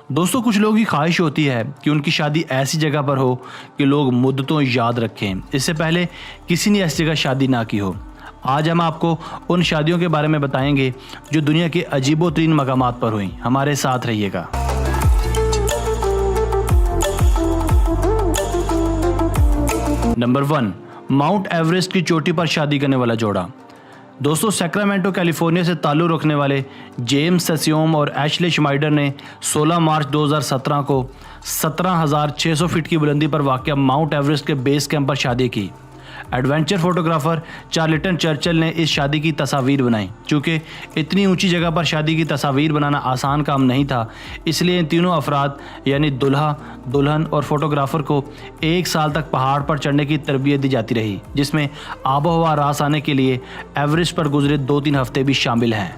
दोस्तों, कुछ लोगों की ख्वाहिश होती है कि उनकी शादी ऐसी जगह पर हो कि लोग मुद्दतों याद रखें। इससे पहले किसी ने ऐसी जगह शादी ना की हो। आज हम आपको उन शादियों के बारे में बताएंगे जो दुनिया के अजीबोतरीन मकामात पर हुई। हमारे साथ रहिएगा। नंबर 1, माउंट एवरेस्ट की चोटी पर शादी करने वाला जोड़ा। दोस्तों, सैक्रामेंटो कैलिफोर्निया से ताल्लुक़ रखने वाले जेम्स सेसियोम और एशले श्माइडर ने 16 मार्च 2017 को 17,600 फीट की बुलंदी पर वाक़या माउंट एवरेस्ट के बेस कैंप पर शादी की। एडवेंचर फोटोग्राफर चार्ल्टन चर्चिल ने इस शादी की तस्वीर बनाई। चूँकि इतनी ऊंची जगह पर शादी की तस्वीर बनाना आसान काम नहीं था, इसलिए इन तीनों अफराद यानी दुल्हा, दुल्हन और फोटोग्राफर को 1 साल तक पहाड़ पर चढ़ने की तरबियत दी जाती रही, जिसमें आबो हवा रास आने के लिए एवरेस्ट पर गुजरे 2-3 हफ्ते भी शामिल हैं।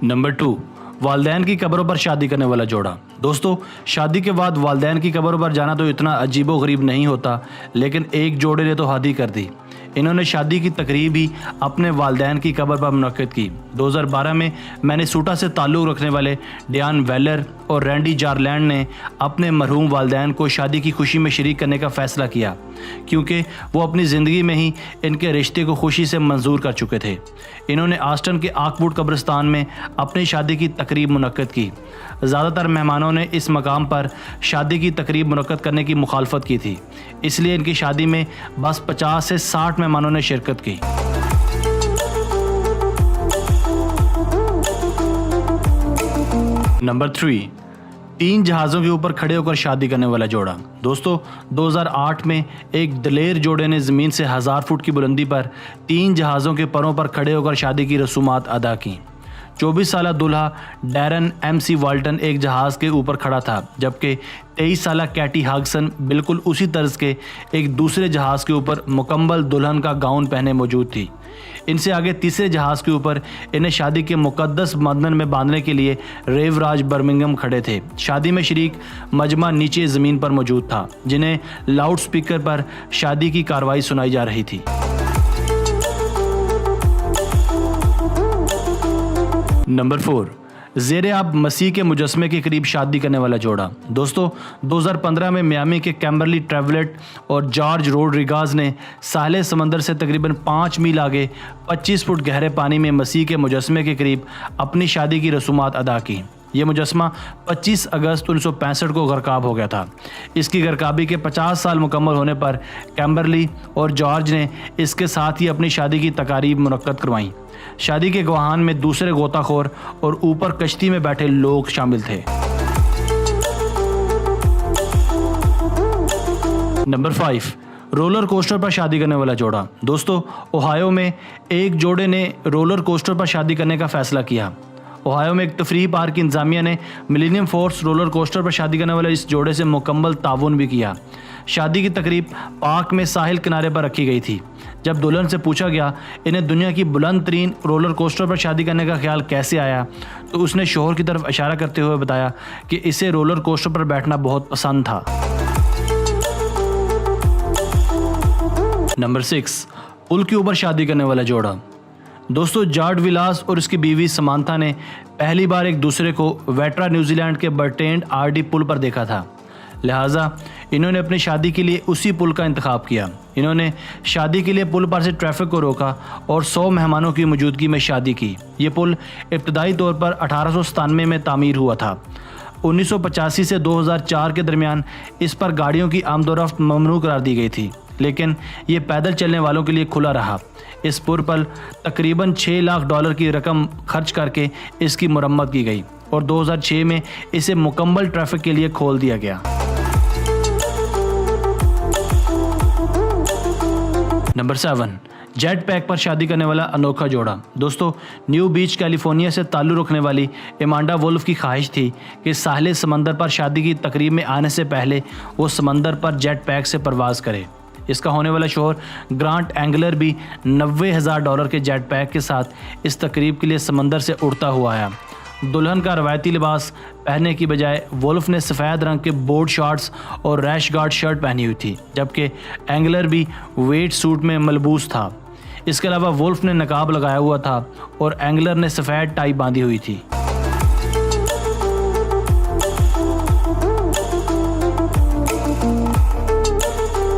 नंबर 2, वालदैन की कब्रों पर शादी करने वाला जोड़ा। दोस्तों, शादी के बाद वालदैन की कब्रों पर जाना तो इतना अजीबोगरीब नहीं होता, लेकिन एक जोड़े ने तो हद ही कर दी। इन्होंने शादी की तकरीब ही अपने वालदैन की कब्र पर मुनक्किद की। 2012 में मिनेसोटा से ताल्लुक़ रखने वाले डियान वेलर और रैंडी जारलैंड ने अपने मरहूम वालदैन को शादी की खुशी में शरीक करने का फ़ैसला किया, क्योंकि वो अपनी ज़िंदगी में ही इनके रिश्ते को खुशी से मंजूर कर चुके थे। इन्होंने आस्टन के आकवुड कब्रिस्तान में अपनी शादी की तकरीब मुनक्किद की। ज़्यादातर मेहमानों ने इस मकाम पर शादी की तकरीब मुनक्किद करने की मुखालफत की थी, इसलिए इनकी शादी में बस 50 से 60 मेहमानों ने शिरकत की। नंबर 3, 3 जहाज़ों के ऊपर खड़े होकर शादी करने वाला जोड़ा। दोस्तों, 2008 में एक दलेर जोड़े ने ज़मीन से 1000 फुट की बुलंदी पर 3 जहाज़ों के परों पर खड़े होकर शादी की रसूमात अदा की। 24 साला दूल्हा डैरन MC वाल्टन एक जहाज़ के ऊपर खड़ा था, जबकि 23 साला कैटी हागसन बिल्कुल उसी तर्ज के एक दूसरे जहाज़ के ऊपर मुकम्मल दुल्हन का गाउन पहने मौजूद थी। इनसे आगे तीसरे जहाज़ के ऊपर इन्हें शादी के मुकद्दस बंधन में बांधने के लिए रेवराज बर्मिंघम खड़े थे। शादी में शरीक मजमा नीचे ज़मीन पर मौजूद था, जिन्हें लाउड स्पीकर पर शादी की कार्रवाई सुनाई जा रही थी। नंबर 4, ज़ेरे आब मसीह के मुजस्मे के करीब शादी करने वाला जोड़ा। दोस्तों, 2015 में मियामी के कैम्बरली ट्रेवलेट और जॉर्ज रोड्रिगाज ने साहिल समंदर से तकरीबन 5 मील आगे 25 फुट गहरे पानी में मसीह के मुजस्मे के करीब अपनी शादी की रसूमात अदा की। यह मुजस्मा 25 अगस्त 1965 को गरकाब हो गया था। इसकी गरकाबी के 50 साल मुकम्मल होने पर कैम्बरली और जॉर्ज ने इसके साथ ही अपनी शादी की तकारीब मुनक्कद करवाईं। शादी के गवाहान में दूसरे गोताखोर और ऊपर कश्ती में बैठे लोग शामिल थे। नंबर 5, रोलर कोस्टर पर शादी करने वाला जोड़ा। दोस्तों, ओहायो में एक जोड़े ने रोलर कोस्टर पर शादी करने का फैसला किया। ओहायो में एक तफरीह पार्क की इंतजामिया ने मिलेनियम फोर्स रोलर कोस्टर पर शादी करने वाले इस जोड़े से मुकम्मल ताउन भी किया। शादी की तकरीब पार्क में साहिल किनारे पर रखी गई थी। जब दुल्हन से पूछा गया इन्हें दुनिया की बुलंद तरीन रोलर कोस्टर पर शादी करने का ख्याल कैसे आया, तो उसने शोहर की तरफ इशारा करते हुए बताया कि इसे रोलर कोस्टर पर बैठना बहुत पसंद था। नंबर 6, पुल के ऊपर शादी करने वाला जोड़ा। दोस्तों, जॉर्ज विलास और उसकी बीवी समांथा ने पहली बार एक दूसरे को वेट्रा न्यूजीलैंड के बर्टेंड RD पुल पर देखा था, लिहाजा इन्होंने अपनी शादी के लिए उसी पुल का इंतखाब किया। इन्होंने शादी के लिए पुल पर से ट्रैफिक को रोका और 100 मेहमानों की मौजूदगी में शादी की। ये पुल इब्तदाई तौर पर 1897 में तामीर हुआ था। 1985 से 2004 के दरमियान इस पर गाड़ियों की आमदोरफ्त ममनू करार दी गई थी, लेकिन ये पैदल चलने वालों के लिए खुला रहा। इस पुल पर तकरीबन $6 लाख की रकम खर्च करके इसकी मुरम्मत की गई और 2006 में इसे मुकम्मल ट्रैफिक के लिए खोल दिया गया। नंबर 7, जेट पैक पर शादी करने वाला अनोखा जोड़ा। दोस्तों, न्यू बीच कैलिफोर्निया से ताल्लुक़ रखने वाली एमांडा वुल्फ की ख्वाहिश थी कि साहिल समंदर पर शादी की तकरीब में आने से पहले वो समंदर पर जेट पैक से परवाज़ करे। इसका होने वाला शोहर ग्रांट एंगलर भी $90,000 के जेट पैक के साथ इस तकरीब के लिए समंदर से उड़ता हुआ आया। दुल्हन का रवायती लिबास पहनने की बजाय वुल्फ ने सफ़ेद रंग के बोर्ड शॉर्ट्स और रैश गार्ड शर्ट पहनी हुई थी, जबकि एंगलर भी वेट सूट में मलबूस था। इसके अलावा वुल्फ ने नकाब लगाया हुआ था और एंगलर ने सफ़ेद टाई बांधी हुई थी।